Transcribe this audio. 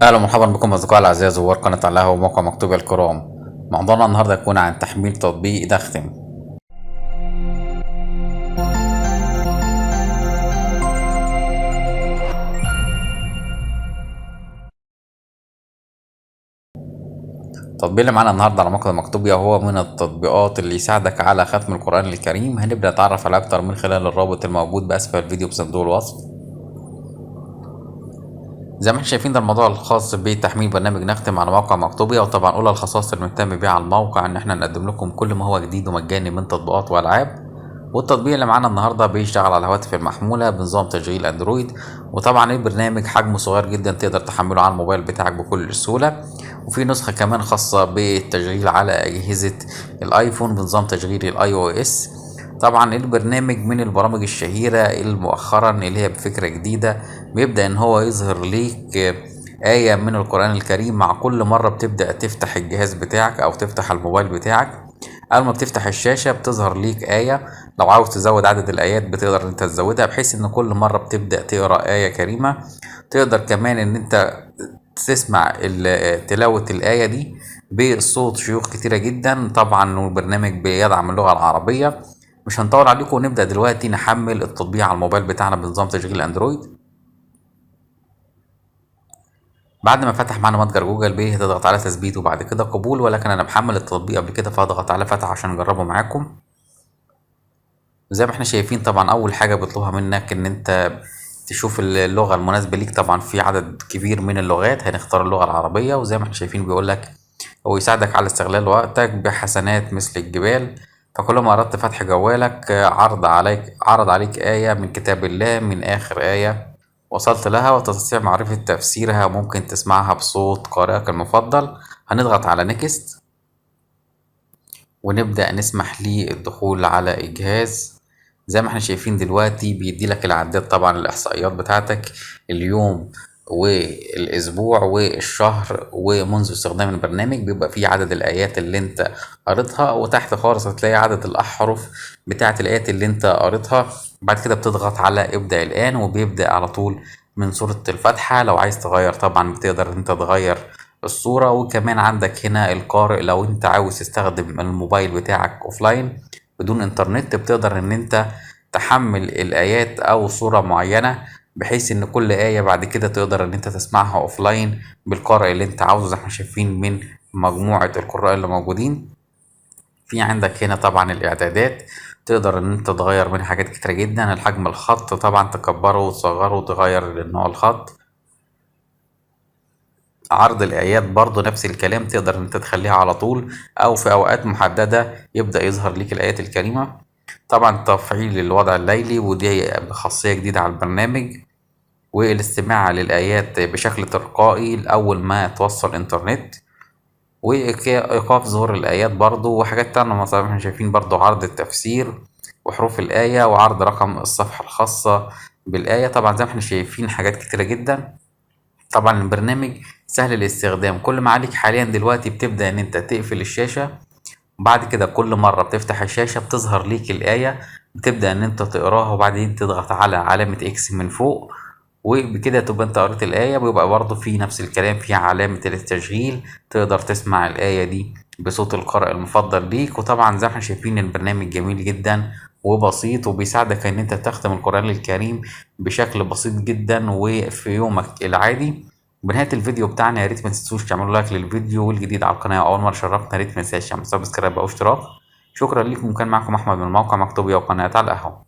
اهلا ومرحبا بكم اصدقائي الاعزاء زوار قناه على القهوه وموقع مكتوب الكرام. موضوعنا النهارده يكون عن تحميل تطبيق دختم. التطبيق اللي معانا النهارده على موقع مكتوبيا هو من التطبيقات اللي يساعدك على ختم القران الكريم. هنبدا نتعرف على اكتر من خلال الرابط الموجود باسفل الفيديو بصندوق الوصف. زي ما احنا شايفين ده الموضوع الخاص بتحميل برنامج نختم على موقع مكتوبيا، وطبعا اولى الخصائص اللي بنهتم بيها على الموقع ان احنا نقدم لكم كل ما هو جديد ومجاني من تطبيقات والعاب. والتطبيق اللي معانا النهارده بيشتغل على الهواتف المحموله بنظام تشغيل اندرويد، وطبعا البرنامج حجمه صغير جدا تقدر تحمله على الموبايل بتاعك بكل سهوله. وفي نسخه كمان خاصه بالتشغيل على اجهزه الايفون بنظام تشغيل الاي او اس. طبعا البرنامج من البرامج الشهيره مؤخرا اللي هي بفكره جديده، بيبدا ان هو يظهر ليك آية من القرآن الكريم مع كل مرة بتبدأ تفتح الجهاز بتاعك أو تفتح الموبايل بتاعك. أول ما بتفتح الشاشة بتظهر ليك آية، لو عاوز تزود عدد الآيات بتقدر إن أنت تزودها بحيث إن كل مرة بتبدأ تقرأ آية كريمة. تقدر كمان إن أنت تسمع تلاوة الآية دي بصوت شيوخ كتيرة جدا. طبعا البرنامج بيدعم اللغة العربية. مش هنطول عليكم ونبدأ دلوقتي نحمل التطبيق على الموبايل بتاعنا بنظام تشغيل أندرويد. بعد ما فتح معانا متجر جوجل بيه هتضغط على تثبيت وبعد كده قبول، ولكن انا محمل التطبيق قبل كده فهضغط على فتح عشان اجربه معاكم. زي ما احنا شايفين طبعا اول حاجه بيطلبها منك ان انت تشوف اللغه المناسبه ليك. طبعا في عدد كبير من اللغات، هنختار اللغه العربيه. وزي ما احنا شايفين بيقول لك هو يساعدك على استغلال وقتك بحسنات مثل الجبال. فكلما اردت فتح جوالك عرض عليك آية من كتاب الله من آخر آية وصلت لها وتستطيع معرفة تفسيرها وممكن تسمعها بصوت قارئك المفضل. هنضغط على نيكست ونبدأ نسمح للدخول على الجهاز. زي ما احنا شايفين دلوقتي بيدي لك العداد، طبعا الإحصائيات بتاعتك اليوم والأسبوع والشهر ومنذ استخدام البرنامج. بيبقى فيه عدد الآيات اللي انت قريتها، وتحت خالص هتلاقي عدد الأحرف بتاعة الآيات اللي انت قريتها. بعد كده بتضغط على ابدأ الآن وبيبدأ على طول من سورة الفاتحة. لو عايز تغير طبعا بتقدر انت تغير الصورة. وكمان عندك هنا القارئ، لو انت عاوز تستخدم الموبايل بتاعك اوفلاين بدون انترنت بتقدر ان انت تحمل الايات او صورة معينة بحيث ان كل آية بعد كده تقدر ان انت تسمعها اوفلاين بالقارئ اللي انت عاوزه. زي ما احنا شايفين من مجموعة القراء اللي موجودين. في عندك هنا طبعا الاعدادات، تقدر ان انت تغير من حاجات كتيرة جدا. الحجم الخط طبعا تكبره وتصغره وتغير نوع الخط. عرض الآيات برضو نفس الكلام، تقدر ان انت تخليها على طول او في اوقات محددة يبدأ يظهر ليك الآيات الكريمة. طبعا تفعيل الوضع الليلي ودي خاصية جديدة على البرنامج، والاستماع للآيات بشكل تلقائي أول ما توصل إنترنت، وإيقاف ظهور الآيات برضو وحاجات تانية. مثلا احنا شايفين برضو عرض التفسير وحروف الآية وعرض رقم الصفحة الخاصة بالآية. طبعا زي ما احنا شايفين حاجات كتيرة جدا. طبعا البرنامج سهل الاستخدام. كل ما عليك حاليا دلوقتي بتبدأ ان انت تقفل الشاشة، وبعد كده كل مرة بتفتح الشاشة بتظهر ليك الآية، بتبدأ ان انت تقراها وبعدين تضغط على علامة اكس من فوق وبكده تبقى انت قريت الآية. بيبقى برضه في نفس الكلام في علامة التشغيل، تقدر تسمع الآية دي بصوت القارئ المفضل ليك. وطبعا زي ما احنا شايفين البرنامج جميل جدا وبسيط وبيساعدك ان انت تختم القرآن الكريم بشكل بسيط جدا وفي يومك العادي. بنهاية الفيديو بتاعنا يا ريت ما تنسوش تعملوا لايك للفيديو، والجديد على القناة أول مرة شرفنا يا ريت ما تنساش تعمل سبسكرايب أو اشتراك. شكرا لكم، كان معكم أحمد من موقع مكتوبيا وقناة على القهوة.